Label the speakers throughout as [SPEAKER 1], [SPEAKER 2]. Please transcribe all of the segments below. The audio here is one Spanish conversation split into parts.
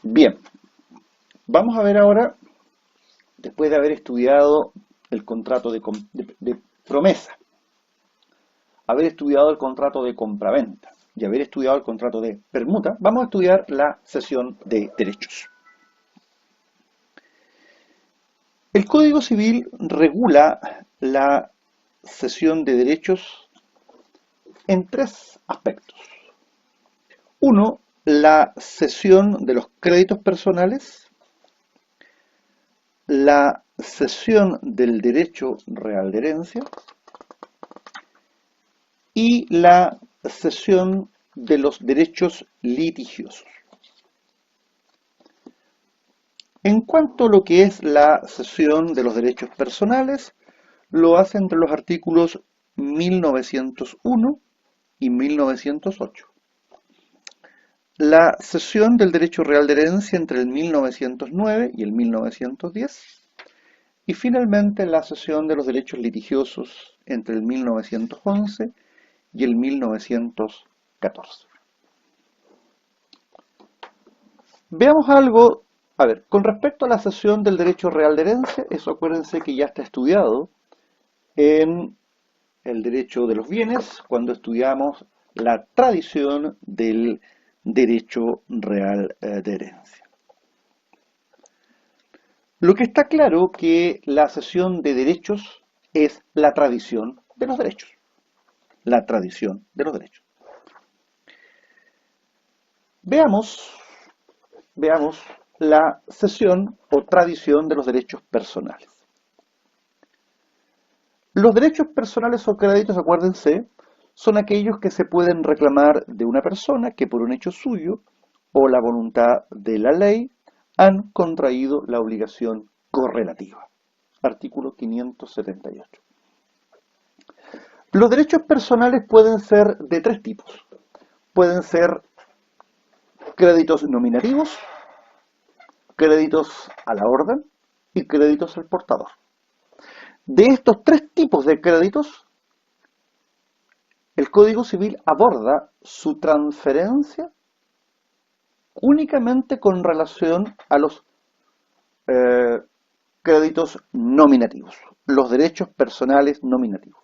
[SPEAKER 1] Bien, vamos a ver ahora, después de haber estudiado el contrato de promesa, haber estudiado el contrato de compraventa y haber estudiado el contrato de permuta, vamos a estudiar la cesión de derechos. El Código Civil regula la cesión de derechos en tres aspectos. Uno, la cesión de los créditos personales, la cesión del derecho real de herencia y la cesión de los derechos litigiosos. En cuanto a lo que es la cesión de los derechos personales, lo hace entre los artículos 1901 y 1908. La cesión del derecho real de herencia entre el 1909 y el 1910. Y finalmente la cesión de los derechos litigiosos entre el 1911 y el 1914. Veamos algo, a ver, con respecto a la cesión del derecho real de herencia, eso acuérdense que ya está estudiado en el derecho de los bienes, cuando estudiamos la tradición del derecho real de herencia. Lo que está claro que la cesión de derechos es la tradición de los derechos. La tradición de los derechos. Veamos la cesión o tradición de los derechos personales. Los derechos personales o créditos, acuérdense, son aquellos que se pueden reclamar de una persona que por un hecho suyo o la voluntad de la ley han contraído la obligación correlativa. Artículo 578. Los derechos personales pueden ser de tres tipos. Pueden ser créditos nominativos, créditos a la orden y créditos al portador. De estos tres tipos de créditos, el Código Civil aborda su transferencia únicamente con relación a los créditos nominativos, los derechos personales nominativos.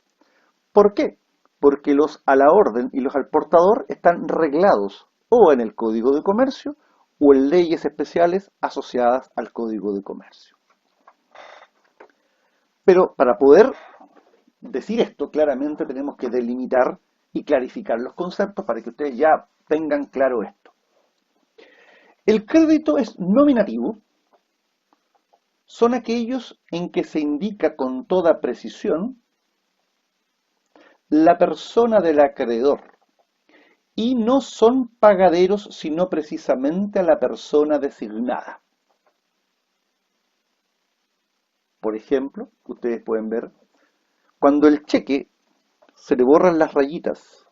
[SPEAKER 1] ¿Por qué? Porque los a la orden y los al portador están reglados o en el Código de Comercio o en leyes especiales asociadas al Código de Comercio. Pero para poder decir esto claramente tenemos que delimitar y clarificar los conceptos para que ustedes ya tengan claro esto. El crédito es nominativo, son aquellos en que se indica con toda precisión la persona del acreedor y no son pagaderos sino precisamente a la persona designada. Por ejemplo, ustedes pueden ver, cuando el cheque se le borran las rayitas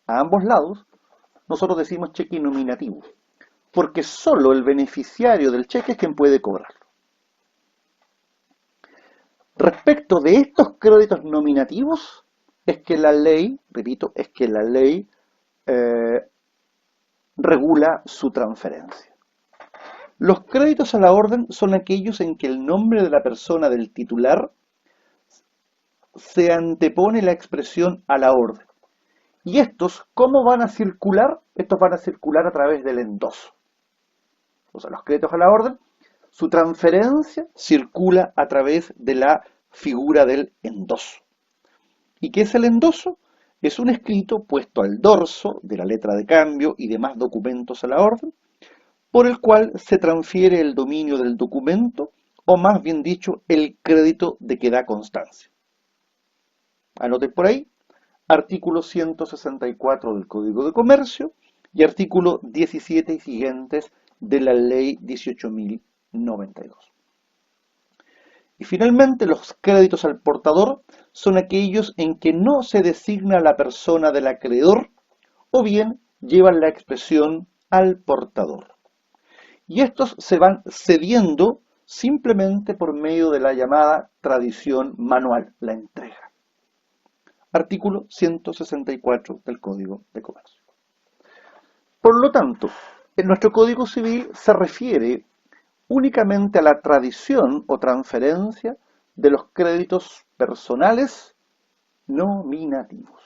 [SPEAKER 1] a ambos lados, nosotros decimos cheque nominativo, porque solo el beneficiario del cheque es quien puede cobrarlo. Respecto de estos créditos nominativos, es que la ley, repito, es que la ley regula su transferencia. Los créditos a la orden son aquellos en que el nombre de la persona del titular se antepone la expresión a la orden. ¿Y estos cómo van a circular? Estos van a circular a través del endoso. O sea, los créditos a la orden, su transferencia circula a través de la figura del endoso. ¿Y qué es el endoso? Es un escrito puesto al dorso de la letra de cambio y demás documentos a la orden, por el cual se transfiere el dominio del documento, o más bien dicho, el crédito de que da constancia. Anoten por ahí, artículo 164 del Código de Comercio y artículo 17 y siguientes de la Ley 18.092. Y finalmente, los créditos al portador son aquellos en que no se designa la persona del acreedor o bien llevan la expresión al portador. Y estos se van cediendo simplemente por medio de la llamada tradición manual, la entrega. Artículo 164 del Código de Comercio. Por lo tanto, En nuestro Código Civil se refiere únicamente a la tradición o transferencia de los créditos personales nominativos.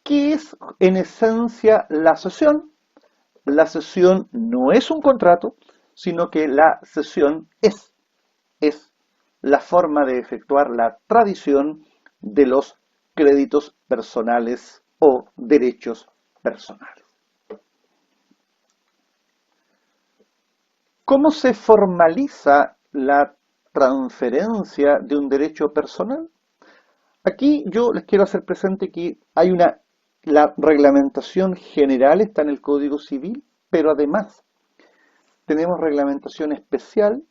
[SPEAKER 1] ¿Qué es en esencia la cesión? La cesión no es un contrato, sino que la cesión es la forma de efectuar la tradición de los créditos personales o derechos personales. ¿Cómo se formaliza la transferencia de un derecho personal? Aquí yo les quiero hacer presente que la reglamentación general está en el Código Civil, pero además tenemos reglamentación especial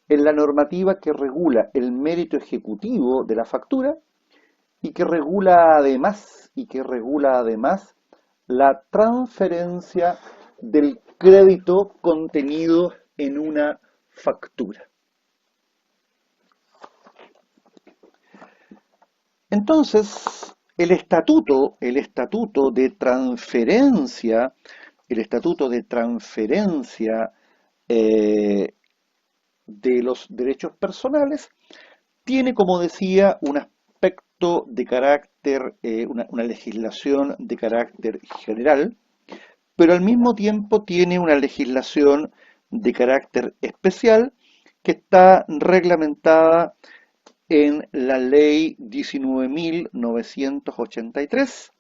[SPEAKER 1] en la normativa que regula el mérito ejecutivo de la factura y que regula además la transferencia del crédito contenido en una factura. Entonces, el estatuto de transferencia de los derechos personales tiene, como decía, un aspecto de carácter, una legislación de carácter general, pero al mismo tiempo tiene una legislación de carácter especial que está reglamentada en la Ley 19.983,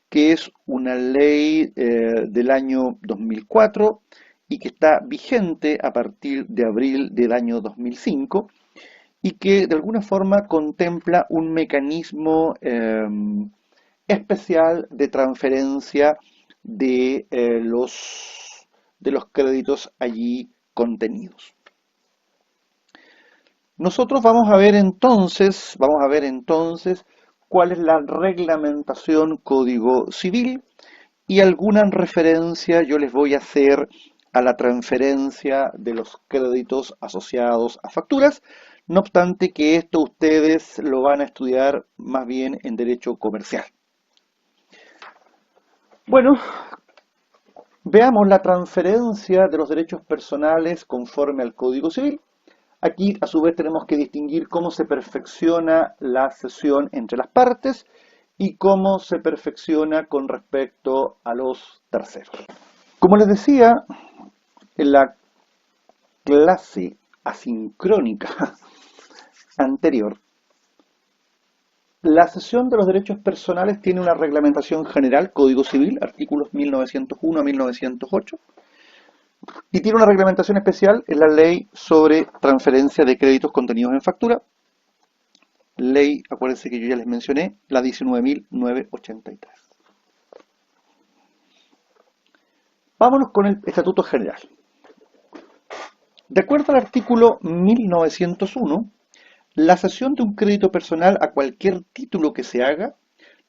[SPEAKER 1] que es una ley del año 2004 y que está vigente a partir de abril del año 2005 y que de alguna forma contempla un mecanismo especial de transferencia de los créditos allí contenidos. Nosotros vamos a ver entonces cuál es la reglamentación Código Civil y alguna referencia yo les voy a hacer a la transferencia de los créditos asociados a facturas, no obstante que esto ustedes lo van a estudiar más bien en derecho comercial. Bueno, veamos la transferencia de los derechos personales conforme al Código Civil. Aquí, a su vez, tenemos que distinguir cómo se perfecciona la cesión entre las partes y cómo se perfecciona con respecto a los terceros. Como les decía, en la clase asincrónica anterior, la cesión de los derechos personales tiene una reglamentación general, Código Civil, artículos 1901 a 1908, y tiene una reglamentación especial en la Ley sobre transferencia de créditos contenidos en factura, ley, acuérdense que yo ya les mencioné, la 19.983. Vámonos con el Estatuto General. De acuerdo al artículo 1901, la cesión de un crédito personal a cualquier título que se haga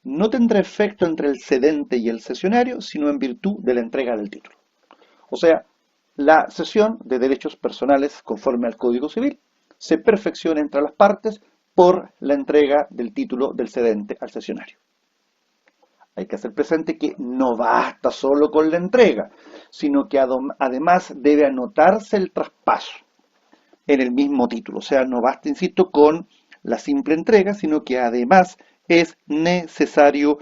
[SPEAKER 1] no tendrá efecto entre el cedente y el cesionario, sino en virtud de la entrega del título. O sea, la cesión de derechos personales conforme al Código Civil se perfecciona entre las partes por la entrega del título del cedente al cesionario. Hay que hacer presente que no basta solo con la entrega, sino que además debe anotarse el traspaso en el mismo título. O sea, no basta, insisto, con la simple entrega, sino que además es necesario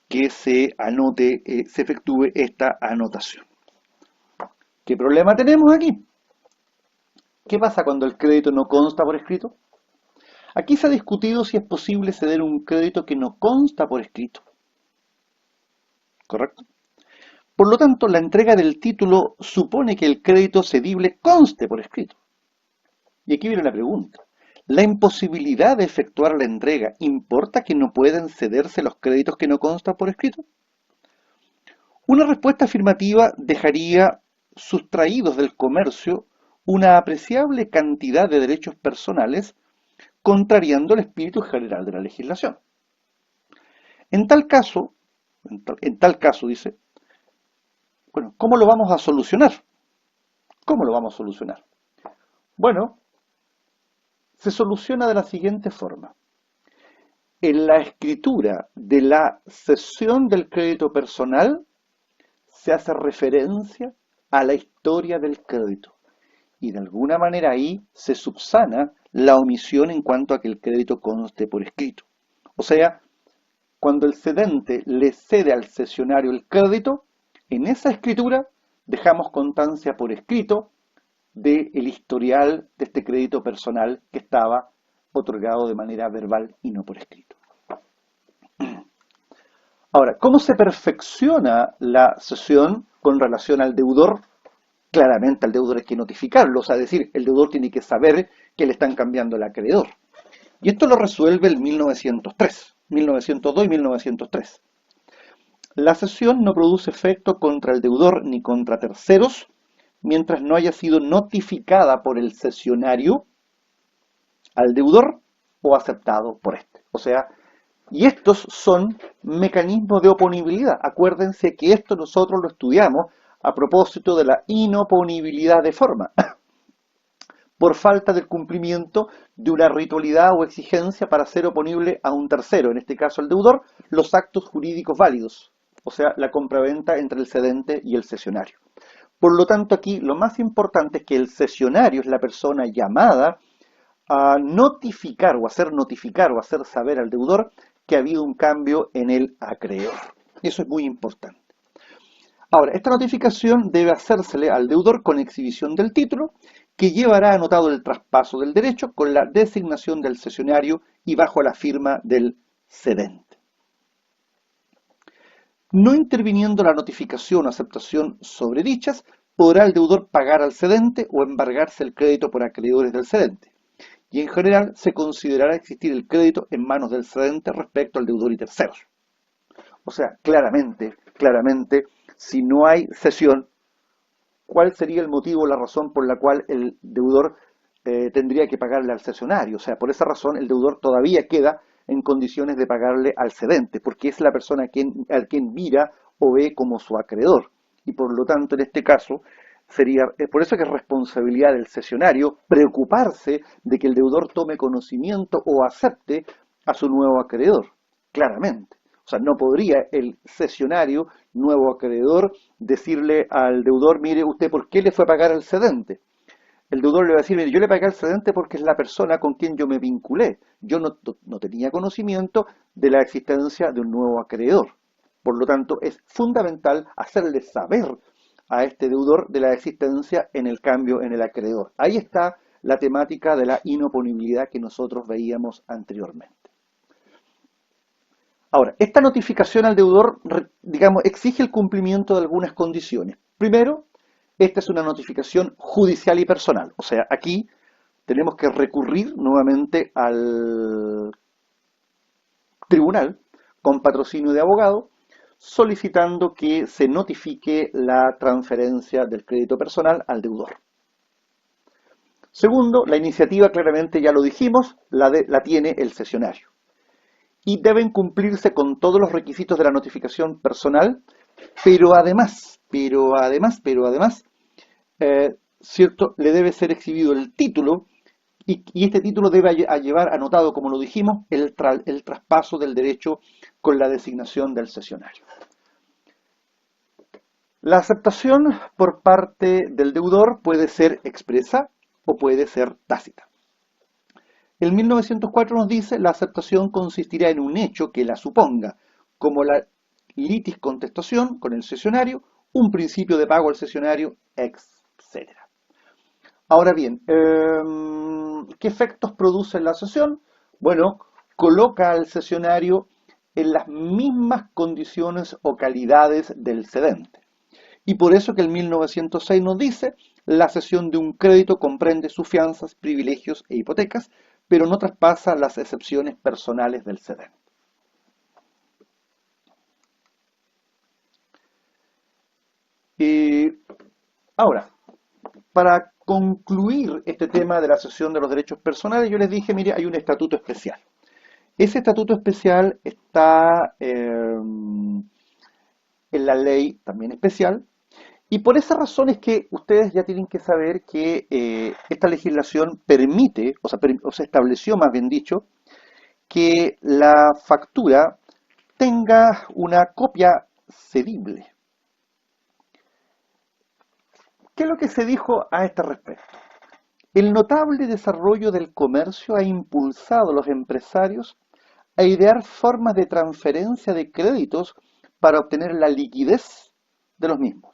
[SPEAKER 1] que se anote, se efectúe esta anotación. ¿Qué problema tenemos aquí? ¿Qué pasa cuando el crédito no consta por escrito? Aquí se ha discutido si es posible ceder un crédito que no consta por escrito. ¿Correcto? Por lo tanto, la entrega del título supone que el crédito cedible conste por escrito. Y aquí viene la pregunta. ¿La imposibilidad de efectuar la entrega importa que no pueden cederse los créditos que no constan por escrito? Una respuesta afirmativa dejaría sustraídos del comercio una apreciable cantidad de derechos personales, contrariando el espíritu general de la legislación. En tal caso, dice, bueno, ¿cómo lo vamos a solucionar? ¿Cómo lo vamos a solucionar? Bueno, se soluciona de la siguiente forma. En la escritura de la cesión del crédito personal se hace referencia a la historia del crédito y de alguna manera ahí se subsana la omisión en cuanto a que el crédito conste por escrito. O sea, cuando el cedente le cede al cesionario el crédito, en esa escritura dejamos constancia por escrito del historial de este crédito personal que estaba otorgado de manera verbal y no por escrito. Ahora, ¿cómo se perfecciona la cesión con relación al deudor? Claramente al deudor hay que notificarlo, o sea, decir, el deudor tiene que saber que le están cambiando el acreedor. Y esto lo resuelve el 1902 y 1903. La cesión no produce efecto contra el deudor ni contra terceros mientras no haya sido notificada por el cesionario al deudor o aceptado por este. O sea, y estos son mecanismos de oponibilidad. Acuérdense que esto nosotros lo estudiamos a propósito de la inoponibilidad de forma, por falta del cumplimiento de una ritualidad o exigencia para ser oponible a un tercero, en este caso el deudor, los actos jurídicos válidos, o sea, la compraventa entre el cedente y el cesionario. Por lo tanto, aquí lo más importante es que el cesionario es la persona llamada a notificar o hacer saber al deudor que ha habido un cambio en el acreedor. Eso es muy importante. Ahora, esta notificación debe hacérsele al deudor con exhibición del título, que llevará anotado el traspaso del derecho con la designación del cesionario y bajo la firma del cedente. No interviniendo la notificación o aceptación sobre dichas, podrá el deudor pagar al cedente o embargarse el crédito por acreedores del cedente. Y en general se considerará existir el crédito en manos del cedente respecto al deudor y terceros. O sea, claramente, si no hay cesión, ¿cuál sería el motivo o la razón por la cual el deudor tendría que pagarle al cesionario? O sea, por esa razón el deudor todavía queda en condiciones de pagarle al cedente, porque es la persona al quien mira o ve como su acreedor. Y por lo tanto, en este caso, por eso que es responsabilidad del cesionario preocuparse de que el deudor tome conocimiento o acepte a su nuevo acreedor, claramente. O sea, no podría el cesionario, nuevo acreedor, decirle al deudor, mire usted, ¿por qué le fue a pagar al cedente? El deudor le va a decir, mire, yo le pagué al cedente porque es la persona con quien yo me vinculé. Yo no tenía conocimiento de la existencia de un nuevo acreedor. Por lo tanto, es fundamental hacerle saber a este deudor de la existencia en el cambio en el acreedor. Ahí está la temática de la inoponibilidad que nosotros veíamos anteriormente. Ahora, esta notificación al deudor, digamos, exige el cumplimiento de algunas condiciones. Primero, esta es una notificación judicial y personal. O sea, aquí tenemos que recurrir nuevamente al tribunal con patrocinio de abogado, solicitando que se notifique la transferencia del crédito personal al deudor. Segundo, la iniciativa, claramente ya lo dijimos, la tiene el cesionario. Y deben cumplirse con todos los requisitos de la notificación personal, pero además, ¿cierto? Le debe ser exhibido el título y este título debe llevar anotado, como lo dijimos, el traspaso del derecho con la designación del cesionario. La aceptación por parte del deudor puede ser expresa o puede ser tácita. El 1904 nos dice, la aceptación consistirá en un hecho que la suponga, como la litis contestación con el cesionario, un principio de pago al cesionario, etc. Ahora bien, ¿qué efectos produce la cesión? Bueno, coloca al cesionario en las mismas condiciones o calidades del cedente. Y por eso que el 1906 nos dice, la cesión de un crédito comprende sus fianzas, privilegios e hipotecas, pero no traspasa las excepciones personales del cedente. Ahora, para concluir este tema de la cesión de los derechos personales, yo les dije, mire, hay un estatuto especial. Ese estatuto especial está en la ley también especial, y por esa razón es que ustedes ya tienen que saber que esta legislación permite, o se estableció más bien dicho, que la factura tenga una copia cedible. ¿Qué es lo que se dijo a este respecto? El notable desarrollo del comercio ha impulsado a los empresarios a idear formas de transferencia de créditos para obtener la liquidez de los mismos.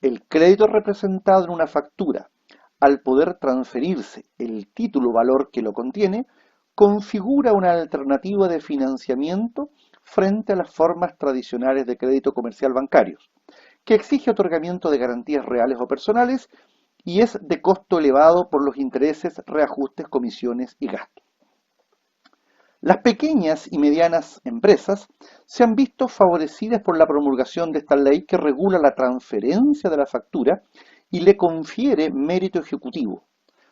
[SPEAKER 1] El crédito representado en una factura, al poder transferirse el título valor que lo contiene, configura una alternativa de financiamiento frente a las formas tradicionales de crédito comercial bancarios, que exige otorgamiento de garantías reales o personales y es de costo elevado por los intereses, reajustes, comisiones y gastos. Las pequeñas y medianas empresas se han visto favorecidas por la promulgación de esta ley que regula la transferencia de la factura y le confiere mérito ejecutivo,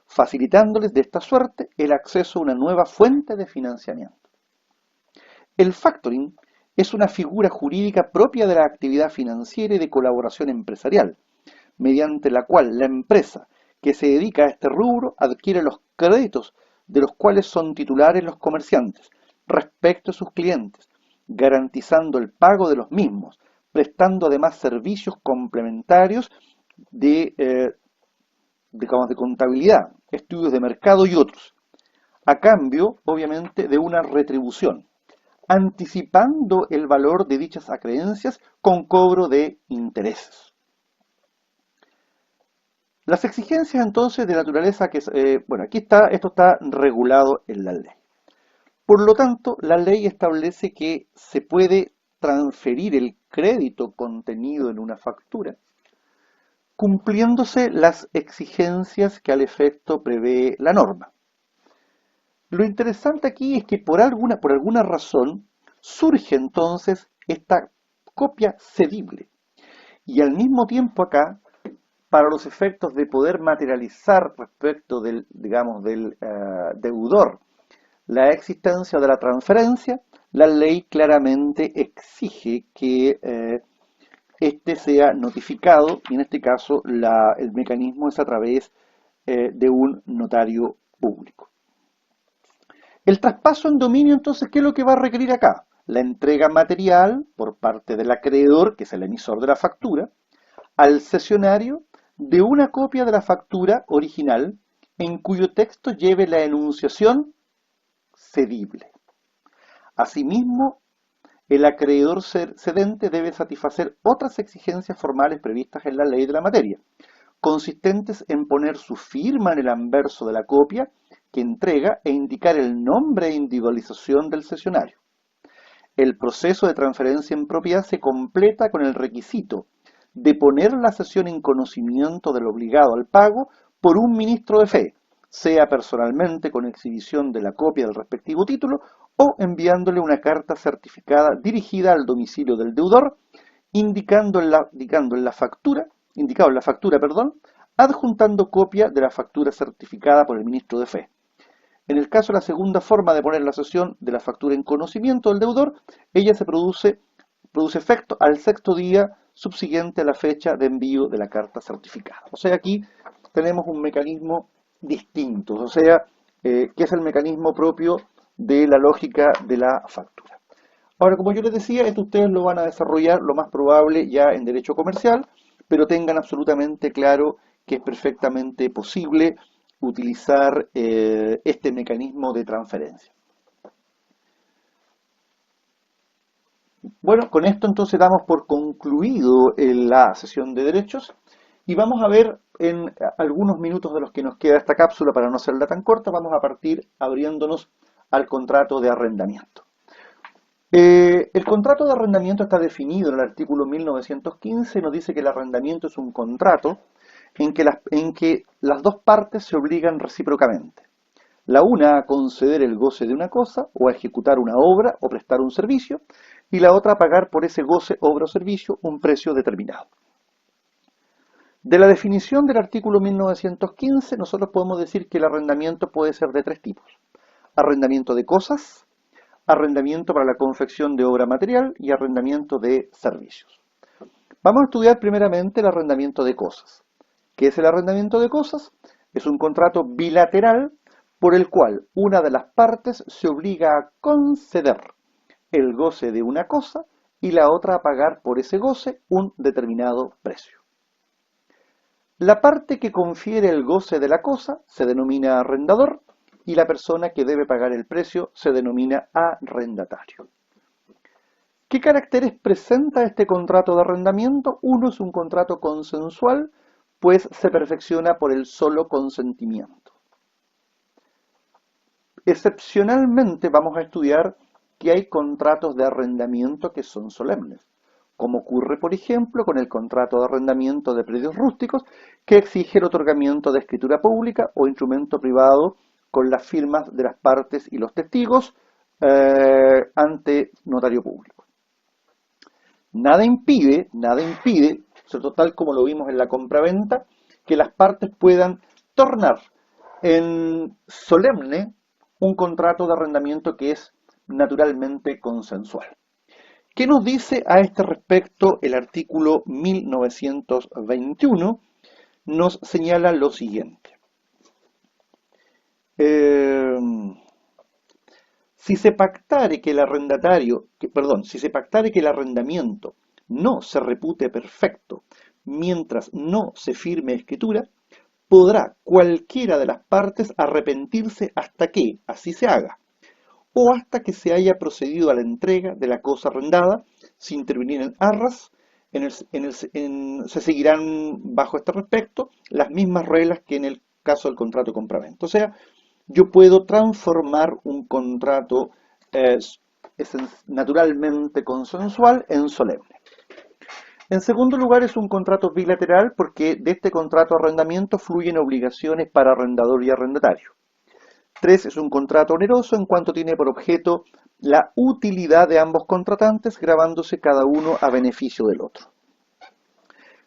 [SPEAKER 1] facilitándoles de esta suerte el acceso a una nueva fuente de financiamiento. El factoring es una figura jurídica propia de la actividad financiera y de colaboración empresarial, mediante la cual la empresa que se dedica a este rubro adquiere los créditos de los cuales son titulares los comerciantes respecto a sus clientes, garantizando el pago de los mismos, prestando además servicios complementarios de contabilidad, estudios de mercado y otros, a cambio, obviamente, de una retribución, anticipando el valor de dichas acreencias con cobro de intereses. Las exigencias entonces de naturaleza que, esto está regulado en la ley. Por lo tanto, la ley establece que se puede transferir el crédito contenido en una factura, cumpliéndose las exigencias que al efecto prevé la norma. Lo interesante aquí es que por alguna razón surge entonces esta copia cedible. Y al mismo tiempo acá, para los efectos de poder materializar respecto del deudor la existencia de la transferencia, la ley claramente exige que este sea notificado, y en este caso el mecanismo es a través de un notario público. El traspaso en dominio, entonces, ¿qué es lo que va a requerir acá? La entrega material por parte del acreedor, que es el emisor de la factura, al cesionario de una copia de la factura original en cuyo texto lleve la enunciación cedible. Asimismo, el acreedor cedente debe satisfacer otras exigencias formales previstas en la ley de la materia, consistentes en poner su firma en el anverso de la copia que entrega e indicar el nombre e individualización del cesionario. El proceso de transferencia en propiedad se completa con el requisito de poner la cesión en conocimiento del obligado al pago por un ministro de fe, sea personalmente con exhibición de la copia del respectivo título o enviándole una carta certificada dirigida al domicilio del deudor, indicado en la factura, adjuntando copia de la factura certificada por el ministro de fe. En el caso de la segunda forma de poner la cesión de la factura en conocimiento del deudor, ella se produce efecto al sexto día subsiguiente a la fecha de envío de la carta certificada. O sea, aquí tenemos un mecanismo distinto, o sea, que es el mecanismo propio de la lógica de la factura. Ahora, como yo les decía, esto ustedes lo van a desarrollar lo más probable ya en derecho comercial, pero tengan absolutamente claro que es perfectamente posible utilizar este mecanismo de transferencia. Bueno, con esto entonces damos por concluido la sesión de derechos y vamos a ver en algunos minutos de los que nos queda esta cápsula, para no hacerla tan corta, vamos a partir abriéndonos al contrato de arrendamiento. El contrato de arrendamiento está definido en el artículo 1915 y nos dice que el arrendamiento es un contrato en que las dos partes se obligan recíprocamente. La una a conceder el goce de una cosa, o a ejecutar una obra, o prestar un servicio, y la otra a pagar por ese goce, obra o servicio un precio determinado. De la definición del artículo 1915, nosotros podemos decir que el arrendamiento puede ser de tres tipos. Arrendamiento de cosas, arrendamiento para la confección de obra material y arrendamiento de servicios. Vamos a estudiar primeramente el arrendamiento de cosas. ¿Qué es el arrendamiento de cosas? Es un contrato bilateral por el cual una de las partes se obliga a conceder el goce de una cosa y la otra a pagar por ese goce un determinado precio. La parte que confiere el goce de la cosa se denomina arrendador y la persona que debe pagar el precio se denomina arrendatario. ¿Qué caracteres presenta este contrato de arrendamiento? Uno es un contrato consensual, pues se perfecciona por el solo consentimiento. Excepcionalmente vamos a estudiar que hay contratos de arrendamiento que son solemnes, como ocurre, por ejemplo, con el contrato de arrendamiento de predios rústicos, que exige el otorgamiento de escritura pública o instrumento privado con las firmas de las partes y los testigos ante notario público. Nada impide, tal como lo vimos en la compraventa, que las partes puedan tornar en solemne un contrato de arrendamiento que es naturalmente consensual. ¿Qué nos dice a este respecto el artículo 1921? Nos señala lo siguiente. Si se pactare que el arrendamiento no se repute perfecto mientras no se firme escritura, podrá cualquiera de las partes arrepentirse hasta que así se haga, o hasta que se haya procedido a la entrega de la cosa arrendada, sin intervenir en arras. Se seguirán bajo este respecto las mismas reglas que en el caso del contrato de compraventa. O sea, yo puedo transformar un contrato naturalmente consensual en solemne. En segundo lugar, es un contrato bilateral porque de este contrato de arrendamiento fluyen obligaciones para arrendador y arrendatario. 3. Es un contrato oneroso en cuanto tiene por objeto la utilidad de ambos contratantes, gravándose cada uno a beneficio del otro.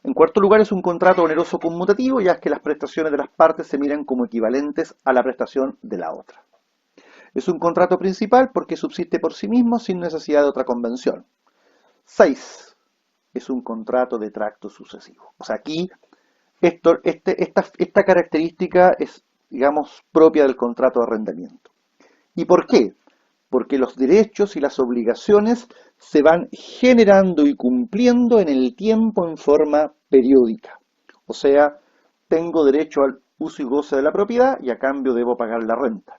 [SPEAKER 1] En cuarto lugar, es un contrato oneroso conmutativo, ya que las prestaciones de las partes se miran como equivalentes a la prestación de la otra. Es un contrato principal porque subsiste por sí mismo sin necesidad de otra convención. 6. Es un contrato de tracto sucesivo. O sea, aquí esta característica es, digamos, propia del contrato de arrendamiento. ¿Y por qué? Porque los derechos y las obligaciones se van generando y cumpliendo en el tiempo en forma periódica. O sea, tengo derecho al uso y goce de la propiedad y a cambio debo pagar la renta.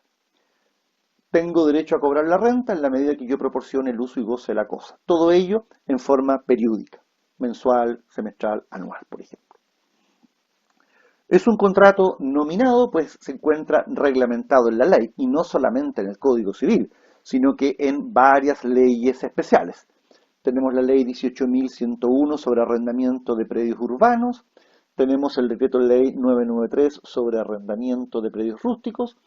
[SPEAKER 1] Tengo derecho a cobrar la renta en la medida que yo proporcione el uso y goce de la cosa. Todo ello en forma periódica, mensual, semestral, anual, por ejemplo. Es un contrato nominado, pues se encuentra reglamentado en la ley, y no solamente en el Código Civil, sino que en varias leyes especiales. Tenemos la ley 18.101 sobre arrendamiento de predios urbanos, tenemos el decreto ley 993 sobre arrendamiento de predios rústicos,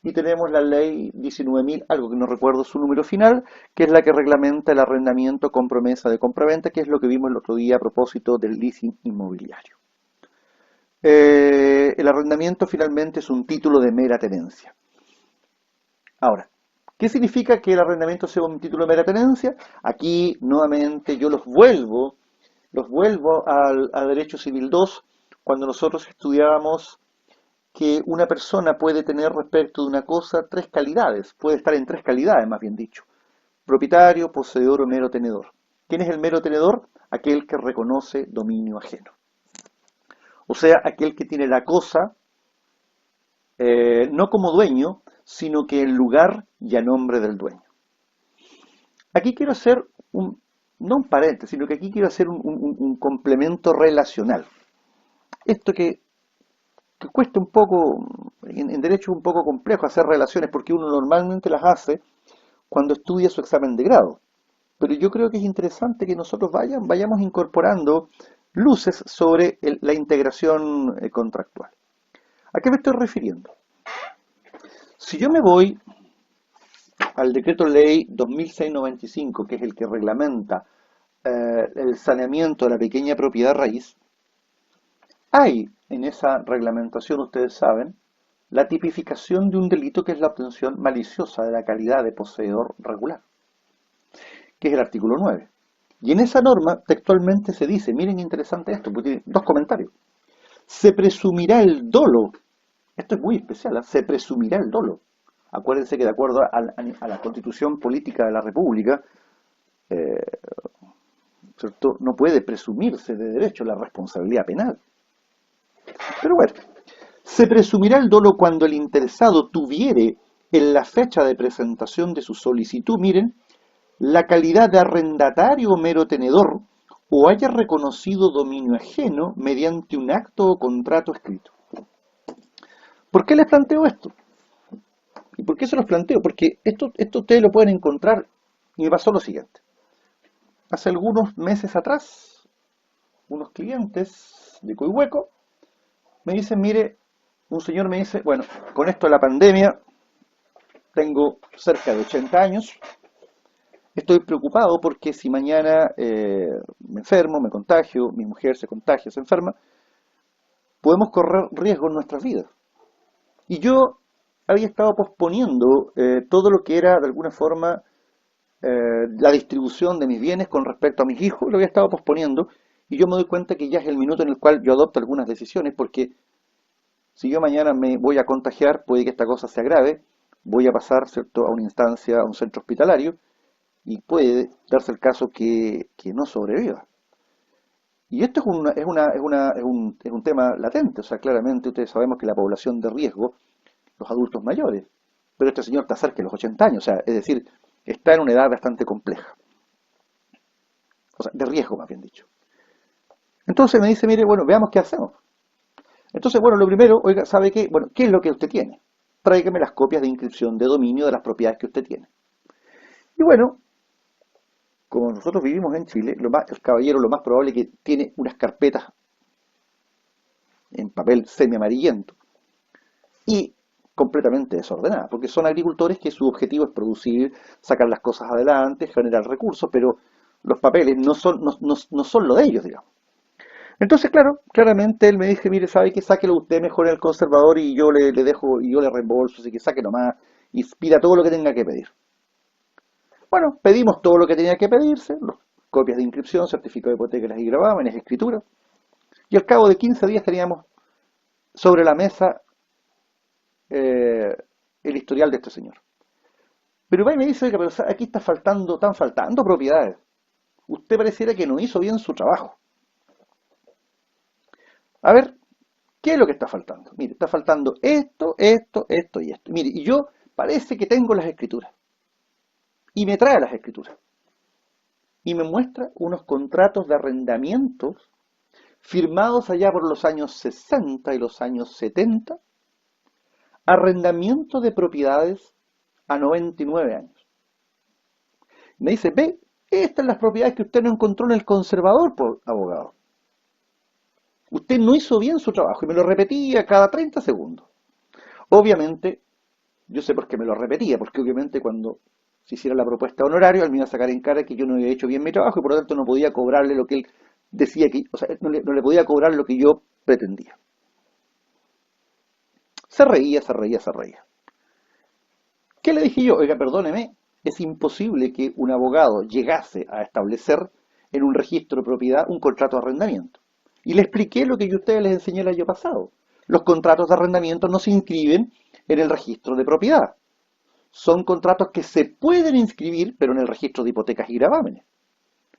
[SPEAKER 1] y tenemos la ley 19.000, algo que no recuerdo su número final, que es la que reglamenta el arrendamiento con promesa de compraventa, que es lo que vimos el otro día a propósito del leasing inmobiliario. El arrendamiento finalmente es un título de mera tenencia. Ahora, ¿qué significa que el arrendamiento sea un título de mera tenencia? Aquí, nuevamente, yo los vuelvo al Derecho Civil 2, cuando nosotros estudiábamos que una persona puede tener respecto de una cosa tres calidades, puede estar en tres calidades, más bien dicho: propietario, poseedor o mero tenedor. ¿Quién es el mero tenedor? Aquel que reconoce dominio ajeno. O sea, aquel que tiene la cosa no como dueño, sino que en lugar y a nombre del dueño. Aquí quiero hacer no un paréntesis, sino que aquí quiero hacer un complemento relacional. Esto que cuesta un poco, en derecho es un poco complejo hacer relaciones, porque uno normalmente las hace cuando estudia su examen de grado. Pero yo creo que es interesante que nosotros vayamos incorporando luces sobre la integración contractual. ¿A qué me estoy refiriendo? Si yo me voy al decreto ley 2695, que es el que reglamenta el saneamiento de la pequeña propiedad raíz, hay en esa reglamentación, ustedes saben, la tipificación de un delito que es la obtención maliciosa de la calidad de poseedor regular, que es el artículo 9. Y en esa norma textualmente se dice, miren interesante esto, porque tiene dos comentarios: se presumirá el dolo Esto es muy especial, ¿eh? Se presumirá el dolo. Acuérdense que de acuerdo a la Constitución Política de la República, eh, ¿cierto? No puede presumirse de derecho la responsabilidad penal. Pero bueno, se presumirá el dolo cuando el interesado tuviere en la fecha de presentación de su solicitud, miren, la calidad de arrendatario o mero tenedor, o haya reconocido dominio ajeno mediante un acto o contrato escrito. ¿Por qué les planteo esto? ¿Y por qué se los planteo? Porque esto ustedes lo pueden encontrar, y me pasó lo siguiente. Hace algunos meses atrás, unos clientes de Coihueco me dicen, mire, un señor me dice, bueno, con esto de la pandemia, tengo cerca de 80 años, estoy preocupado porque si mañana me enfermo, me contagio, mi mujer se contagia, se enferma, podemos correr riesgo en nuestras vidas. Y yo había estado posponiendo todo lo que era, de alguna forma, la distribución de mis bienes con respecto a mis hijos, lo había estado posponiendo, y yo me doy cuenta que ya es el minuto en el cual yo adopto algunas decisiones, porque si yo mañana me voy a contagiar, puede que esta cosa se agrave, voy a pasar, ¿cierto?, a una instancia, a un centro hospitalario, y puede darse el caso que no sobreviva. Y esto es un tema latente, o sea, claramente ustedes sabemos que la población de riesgo, los adultos mayores, pero este señor está cerca de los 80 años, o sea, es decir, está en una edad bastante compleja, o sea, de riesgo más bien dicho. Entonces me dice, mire, bueno, veamos qué hacemos. Entonces, bueno, lo primero, oiga, ¿sabe qué? Bueno, ¿qué es lo que usted tiene? Tráigame las copias de inscripción de dominio de las propiedades que usted tiene. Y bueno, como nosotros vivimos en Chile, el caballero lo más probable es que tiene unas carpetas en papel semi-amarillento y completamente desordenadas, porque son agricultores que su objetivo es producir, sacar las cosas adelante, generar recursos, pero los papeles no son lo de ellos, digamos. Entonces, claro, claramente él me dice, mire, sabe que sáquelo usted mejor en el conservador y yo le dejo, y yo le reembolso, así que saque nomás y pida todo lo que tenga que pedir. Bueno, pedimos todo lo que tenía que pedirse, copias de inscripción, certificado de hipoteca y gravámenes, escritura, y al cabo de 15 días teníamos sobre la mesa el historial de este señor. Pero va y me dice, oiga, pero aquí están faltando propiedades. Usted pareciera que no hizo bien su trabajo. A ver, ¿qué es lo que está faltando? Mire, está faltando esto y esto. Mire, y yo parece que tengo las escrituras. Y me trae las escrituras. Y me muestra unos contratos de arrendamientos firmados allá por los años 60 y los años 70, arrendamiento de propiedades a 99 años. Me dice, ve, estas son las propiedades que usted no encontró en el conservador, por abogado. Usted no hizo bien su trabajo y me lo repetía cada 30 segundos. Obviamente, yo sé por qué me lo repetía, porque obviamente cuando se hiciera la propuesta de honorario, él me iba a sacar en cara que yo no había hecho bien mi trabajo y por lo tanto no podía cobrarle lo que él decía que, o sea, no le podía cobrar lo que yo pretendía. Se reía, se reía, se reía. ¿Qué le dije yo? Oiga, perdóneme, es imposible que un abogado llegase a establecer en un registro de propiedad un contrato de arrendamiento. Y le expliqué lo que yo a ustedes les enseñé el año pasado. Los contratos de arrendamiento no se inscriben en el registro de propiedad. Son contratos que se pueden inscribir, pero en el registro de hipotecas y gravámenes.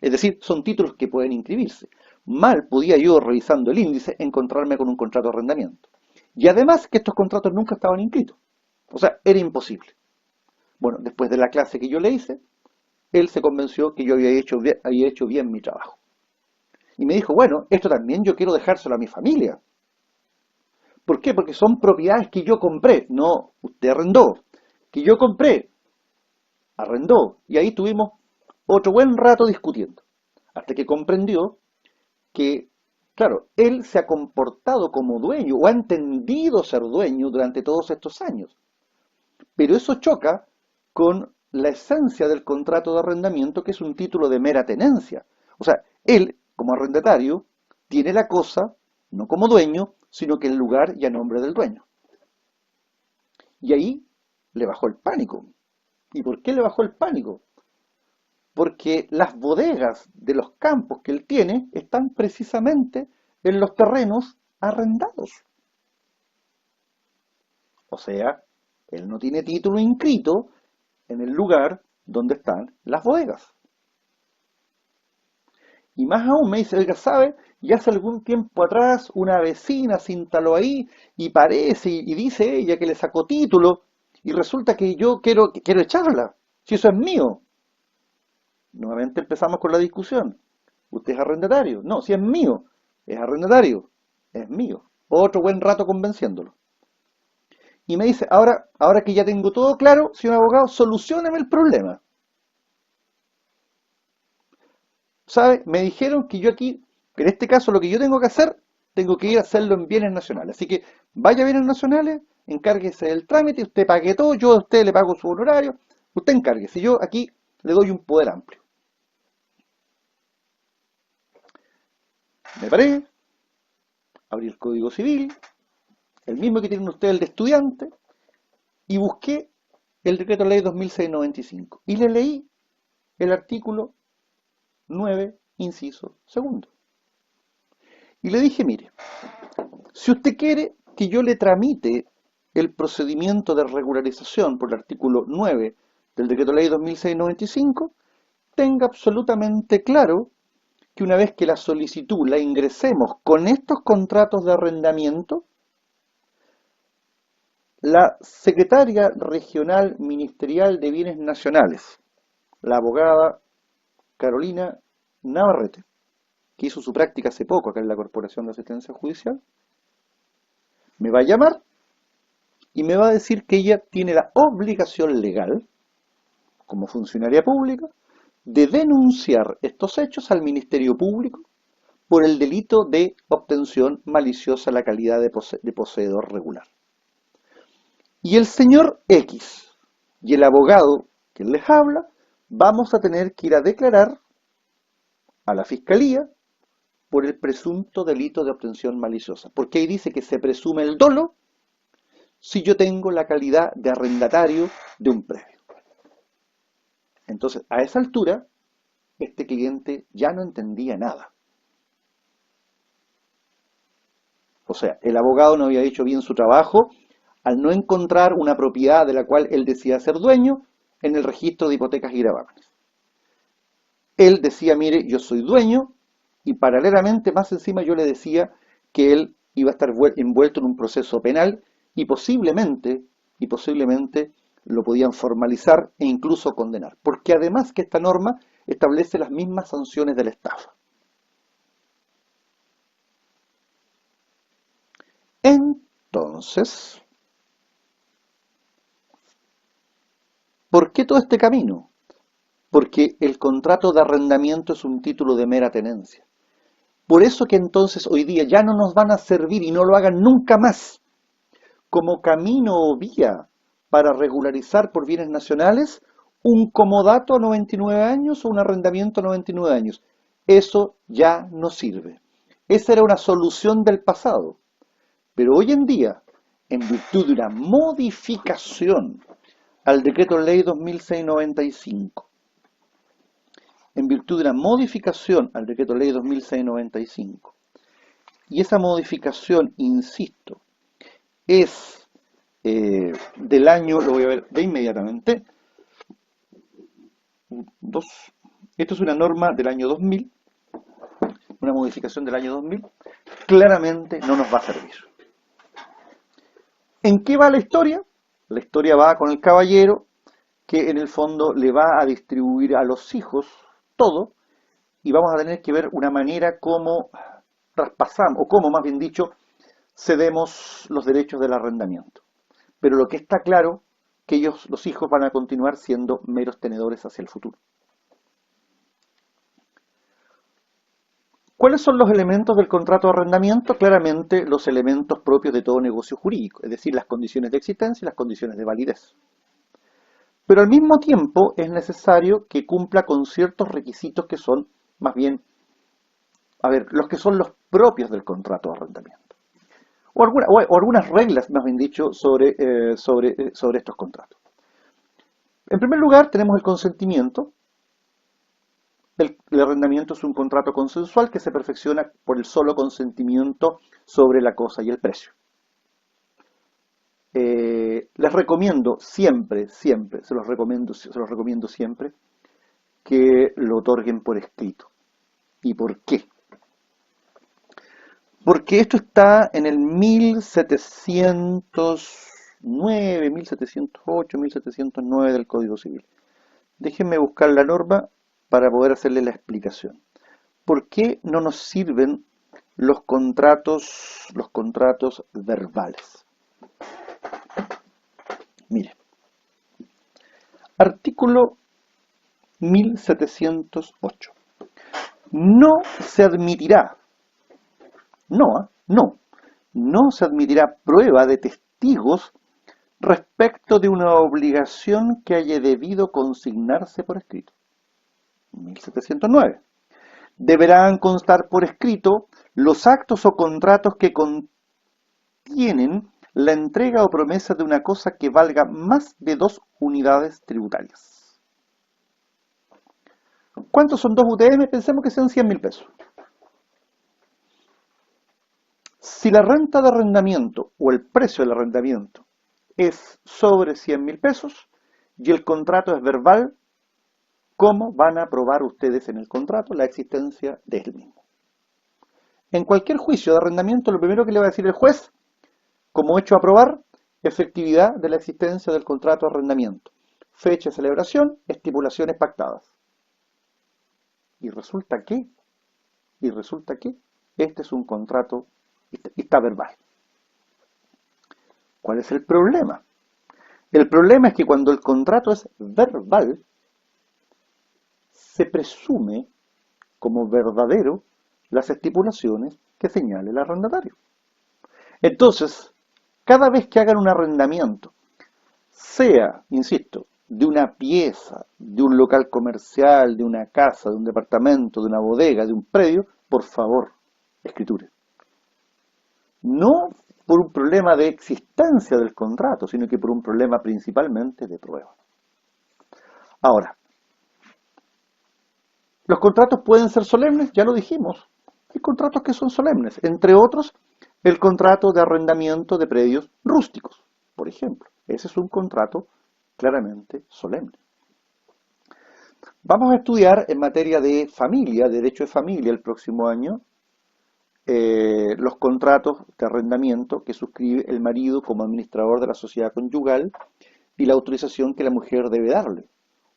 [SPEAKER 1] Es decir, son títulos que pueden inscribirse. Mal podía yo, revisando el índice, encontrarme con un contrato de arrendamiento. Y además que estos contratos nunca estaban inscritos. O sea, era imposible. Bueno, después de la clase que yo le hice, él se convenció que yo había hecho bien mi trabajo. Y me dijo, bueno, esto también yo quiero dejárselo a mi familia. ¿Por qué? Porque son propiedades que yo compré. No, usted arrendó. Que yo compré. Arrendó. Y ahí tuvimos otro buen rato discutiendo. Hasta que comprendió que, claro, él se ha comportado como dueño o ha entendido ser dueño durante todos estos años. Pero eso choca con la esencia del contrato de arrendamiento, que es un título de mera tenencia. O sea, él, como arrendatario, tiene la cosa, no como dueño, sino que el lugar y a nombre del dueño. Y ahí le bajó el pánico. ¿Y por qué le bajó el pánico? Porque las bodegas de los campos que él tiene están precisamente en los terrenos arrendados. O sea, él no tiene título inscrito en el lugar donde están las bodegas. Y más aún me dice, oiga, ¿sabe? Ya hace algún tiempo atrás una vecina se instaló ahí y parece, y dice ella que le sacó título, y resulta que yo quiero echarla, si eso es mío. Nuevamente empezamos con la discusión. ¿Usted es arrendatario? No, si es mío, es arrendatario, es mío. Otro buen rato convenciéndolo. Y me dice, ahora que ya tengo todo claro, señor abogado, solucióneme el problema. ¿Sabe? Me dijeron que yo aquí, que en este caso lo que yo tengo que hacer, tengo que ir a hacerlo en bienes nacionales. Así que vaya a bienes nacionales, encárguese del trámite, usted pague todo, yo a usted le pago su honorario, usted encárguese. Yo aquí le doy un poder amplio. Me paré, abrí el Código Civil, el mismo que tienen ustedes, el de estudiante, y busqué el Decreto Ley 2695. Y le leí el artículo 9, inciso segundo. Y le dije, mire, si usted quiere que yo le tramite el procedimiento de regularización por el artículo 9 del Decreto Ley 2695, tenga absolutamente claro que una vez que la solicitud la ingresemos con estos contratos de arrendamiento, la secretaria regional ministerial de Bienes Nacionales, la abogada Carolina Navarrete, que hizo su práctica hace poco acá en la Corporación de Asistencia Judicial, me va a llamar y me va a decir que ella tiene la obligación legal, como funcionaria pública, de denunciar estos hechos al Ministerio Público por el delito de obtención maliciosa a la calidad de poseedor regular. Y el señor X y el abogado que les habla, vamos a tener que ir a declarar a la Fiscalía por el presunto delito de obtención maliciosa. Porque ahí dice que se presume el dolo si yo tengo la calidad de arrendatario de un predio. Entonces, a esa altura, este cliente ya no entendía nada. O sea, el abogado no había hecho bien su trabajo al no encontrar una propiedad de la cual él decía ser dueño en el registro de hipotecas y gravámenes. Él decía, mire, yo soy dueño, y paralelamente, más encima, yo le decía que él iba a estar envuelto en un proceso penal y posiblemente lo podían formalizar e incluso condenar. Porque además que esta norma establece las mismas sanciones de la estafa. Entonces, ¿por qué todo este camino? Porque el contrato de arrendamiento es un título de mera tenencia. Por eso que entonces hoy día ya no nos van a servir, y no lo hagan nunca más, como camino o vía para regularizar por bienes nacionales un comodato a 99 años o un arrendamiento a 99 años. Eso ya no sirve. Esa era una solución del pasado. Pero hoy en día, en virtud de una modificación al Decreto Ley 2695, en virtud de una modificación al Decreto Ley 2695, y esa modificación, insisto, es del año, lo voy a ver de inmediatamente, esto es una norma del año 2000, una modificación del año 2000, claramente no nos va a servir. ¿En qué va la historia? La historia va con el caballero que en el fondo le va a distribuir a los hijos todo, y vamos a tener que ver una manera como traspasamos, o como más bien dicho, cedemos los derechos del arrendamiento. Pero lo que está claro, que ellos, los hijos, van a continuar siendo meros tenedores hacia el futuro. ¿Cuáles son los elementos del contrato de arrendamiento? Claramente los elementos propios de todo negocio jurídico, es decir, las condiciones de existencia y las condiciones de validez. Pero al mismo tiempo es necesario que cumpla con ciertos requisitos que son, más bien, los que son los propios del contrato de arrendamiento. O algunas reglas, más bien dicho, sobre estos contratos. En primer lugar, tenemos el consentimiento. El arrendamiento es un contrato consensual que se perfecciona por el solo consentimiento sobre la cosa y el precio. Les recomiendo siempre, siempre, se los recomiendo siempre, que lo otorguen por escrito. ¿Y por qué? Porque esto está en el 1709, 1708, 1709 del Código Civil. Déjenme buscar la norma para poder hacerle la explicación. ¿Por qué no nos sirven los contratos verbales? Mire, artículo 1708. No se admitirá, no se admitirá prueba de testigos respecto de una obligación que haya debido consignarse por escrito. 1709. Deberán constar por escrito los actos o contratos que contienen la entrega o promesa de una cosa que valga más de 2 unidades tributarias. ¿Cuántos son 2 UTM? Pensemos que sean 100.000 pesos. Si la renta de arrendamiento o el precio del arrendamiento es sobre 100.000 pesos y el contrato es verbal, ¿cómo van a probar ustedes en el contrato la existencia de él mismo? En cualquier juicio de arrendamiento, lo primero que le va a decir el juez, como hecho a probar, efectividad de la existencia del contrato de arrendamiento, fecha de celebración, estipulaciones pactadas. Y resulta que este es un contrato y está verbal. ¿Cuál es el problema? El problema es que cuando el contrato es verbal, se presume como verdadero las estipulaciones que señale el arrendatario. Entonces, cada vez que hagan un arrendamiento, sea, insisto, de una pieza, de un local comercial, de una casa, de un departamento, de una bodega, de un predio, por favor, escriture. No por un problema de existencia del contrato, sino que por un problema principalmente de prueba. Ahora, los contratos pueden ser solemnes, ya lo dijimos. Hay contratos que son solemnes, entre otros, el contrato de arrendamiento de predios rústicos, por ejemplo. Ese es un contrato claramente solemne. Vamos a estudiar en materia de familia, derecho de familia, el próximo año, los contratos de arrendamiento que suscribe el marido como administrador de la sociedad conyugal y la autorización que la mujer debe darle,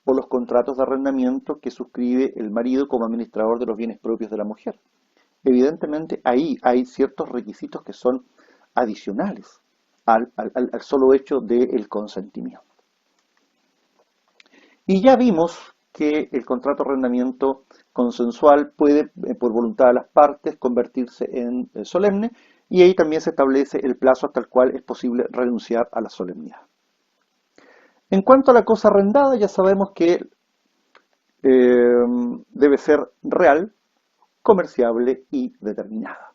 [SPEAKER 1] o los contratos de arrendamiento que suscribe el marido como administrador de los bienes propios de la mujer. Evidentemente ahí hay ciertos requisitos que son adicionales al solo hecho del consentimiento. Y ya vimos que el contrato de arrendamiento consensual puede, por voluntad de las partes, convertirse en solemne, y ahí también se establece el plazo hasta el cual es posible renunciar a la solemnidad. En cuanto a la cosa arrendada, ya sabemos que debe ser real, comerciable y determinada.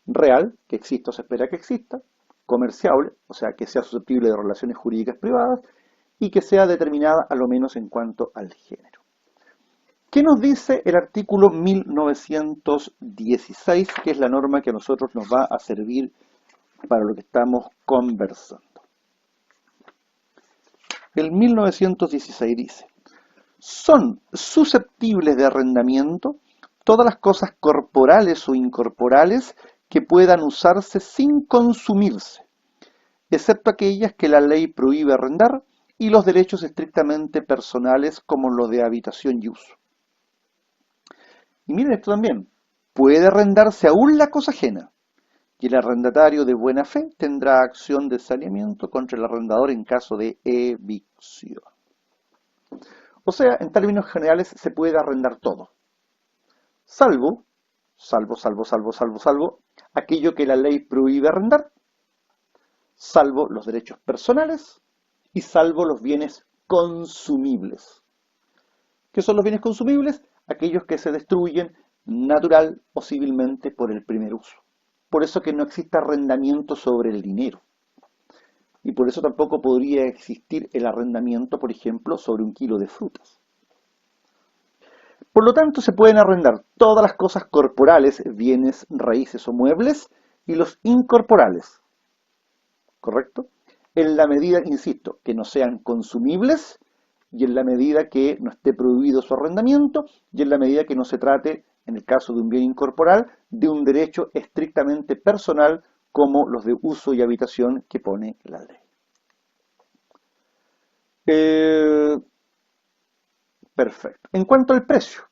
[SPEAKER 1] Real, que exista o se espera que exista; comerciable, o sea, que sea susceptible de relaciones jurídicas privadas; y que sea determinada a lo menos en cuanto al género. ¿Qué nos dice el artículo 1916, que es la norma que a nosotros nos va a servir para lo que estamos conversando? El 1916 dice: son susceptibles de arrendamiento todas las cosas corporales o incorporales que puedan usarse sin consumirse, excepto aquellas que la ley prohíbe arrendar, y los derechos estrictamente personales como los de habitación y uso. Y miren esto también: puede arrendarse aún la cosa ajena, y el arrendatario de buena fe tendrá acción de saneamiento contra el arrendador en caso de evicción. O sea, en términos generales se puede arrendar todo, salvo aquello que la ley prohíbe arrendar, salvo los derechos personales y salvo los bienes consumibles. ¿Qué son los bienes consumibles? Aquellos que se destruyen natural o civilmente por el primer uso. Por eso que no existe arrendamiento sobre el dinero. Y por eso tampoco podría existir el arrendamiento, por ejemplo, sobre 1 kilo de frutas. Por lo tanto, se pueden arrendar todas las cosas corporales, bienes, raíces o muebles, y los incorporales, ¿correcto? en la medida, insisto, que no sean consumibles y en la medida que no esté prohibido su arrendamiento y en la medida que no se trate, en el caso de un bien incorporal, de un derecho estrictamente personal como los de uso y habitación que pone la ley. Perfecto. En cuanto al precio,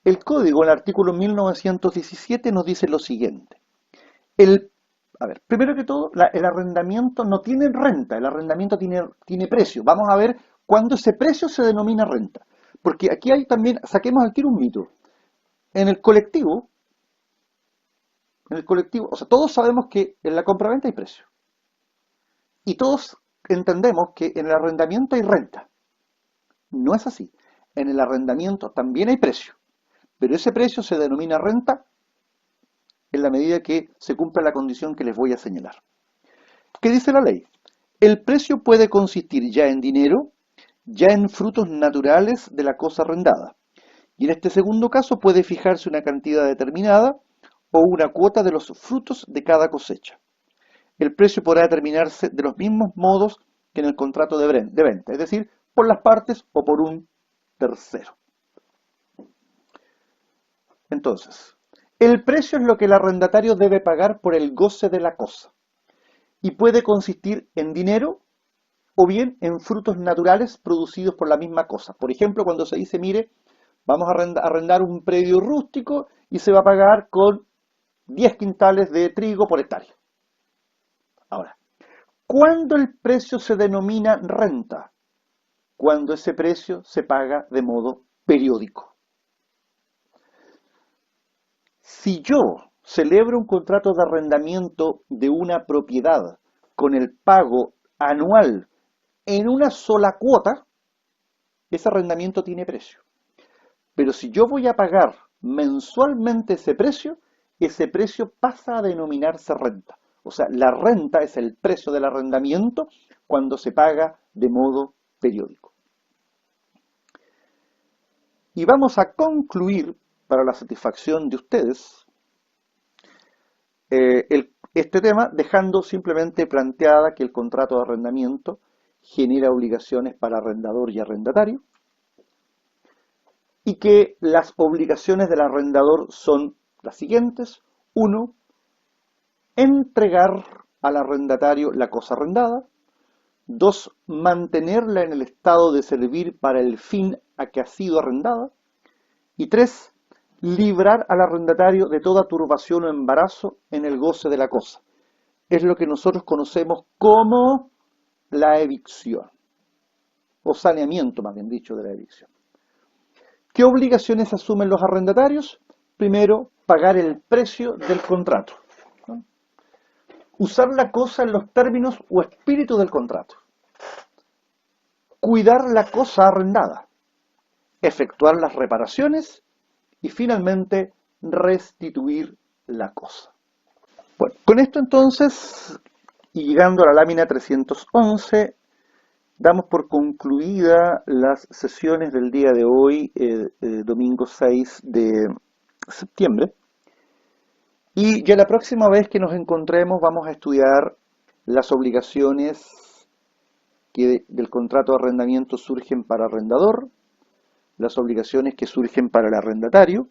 [SPEAKER 1] el código, en el artículo 1917, nos dice lo siguiente. Primero que todo, el arrendamiento no tiene renta, el arrendamiento tiene precio. Vamos a ver cuándo ese precio se denomina renta. Porque aquí hay también, saquemos al tiro un mito. En el colectivo, o sea, todos sabemos que en la compraventa hay precio. Y todos entendemos que en el arrendamiento hay renta. No es así. En el arrendamiento también hay precio. Pero ese precio se denomina renta en la medida que se cumpla la condición que les voy a señalar. ¿Qué dice la ley? El precio puede consistir ya en dinero, ya en frutos naturales de la cosa arrendada. Y en este segundo caso puede fijarse una cantidad determinada o una cuota de los frutos de cada cosecha. El precio podrá determinarse de los mismos modos que en el contrato de venta, es decir, por las partes o por un tercero. Entonces, el precio es lo que el arrendatario debe pagar por el goce de la cosa y puede consistir en dinero o bien en frutos naturales producidos por la misma cosa. Por ejemplo, cuando se dice, mire, vamos a arrendar un predio rústico y se va a pagar con 10 quintales de trigo por hectárea. Ahora, ¿cuándo el precio se denomina renta? Cuando ese precio se paga de modo periódico. Si yo celebro un contrato de arrendamiento de una propiedad con el pago anual en una sola cuota, ese arrendamiento tiene precio. Pero si yo voy a pagar mensualmente ese precio pasa a denominarse renta. O sea, la renta es el precio del arrendamiento cuando se paga de modo periódico. Y vamos a concluir, para la satisfacción de ustedes, este tema dejando simplemente planteada que el contrato de arrendamiento genera obligaciones para arrendador y arrendatario y que las obligaciones del arrendador son las siguientes. 1. Entregar al arrendatario la cosa arrendada. 2. Mantenerla en el estado de servir para el fin a que ha sido arrendada. Y 3. Librar al arrendatario de toda turbación o embarazo en el goce de la cosa. Es lo que nosotros conocemos como la evicción, o saneamiento, más bien dicho, de la evicción. ¿Qué obligaciones asumen los arrendatarios? Primero, pagar el precio del contrato. Usar la cosa en los términos o espíritu del contrato. Cuidar la cosa arrendada. Efectuar las reparaciones y finalmente restituir la cosa. Bueno, con esto entonces, y llegando a la lámina 311, damos por concluida las sesiones del día de hoy, domingo 6 de septiembre. Y ya la próxima vez que nos encontremos vamos a estudiar las obligaciones que del contrato de arrendamiento surgen para arrendador, las obligaciones que surgen para el arrendatario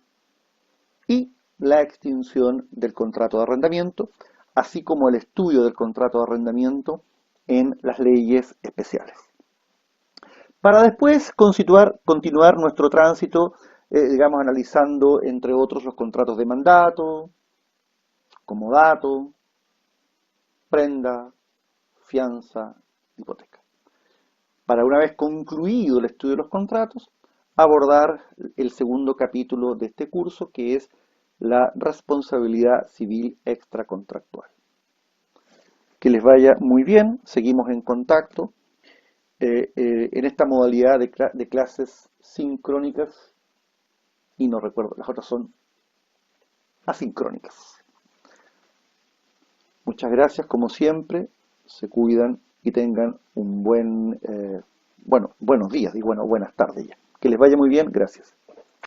[SPEAKER 1] y la extinción del contrato de arrendamiento, así como el estudio del contrato de arrendamiento en las leyes especiales. Para después continuar nuestro tránsito, digamos, analizando, entre otros, los contratos de mandato, comodato, prenda, fianza, hipoteca. Para una vez concluido el estudio de los contratos, abordar el segundo capítulo de este curso, que es la responsabilidad civil extracontractual. Que les vaya muy bien, seguimos en contacto en esta modalidad de clases sincrónicas, y no recuerdo, las otras son asincrónicas. Muchas gracias, como siempre, se cuidan y tengan un buenos días y buenas tardes ya. Que les vaya muy bien, gracias.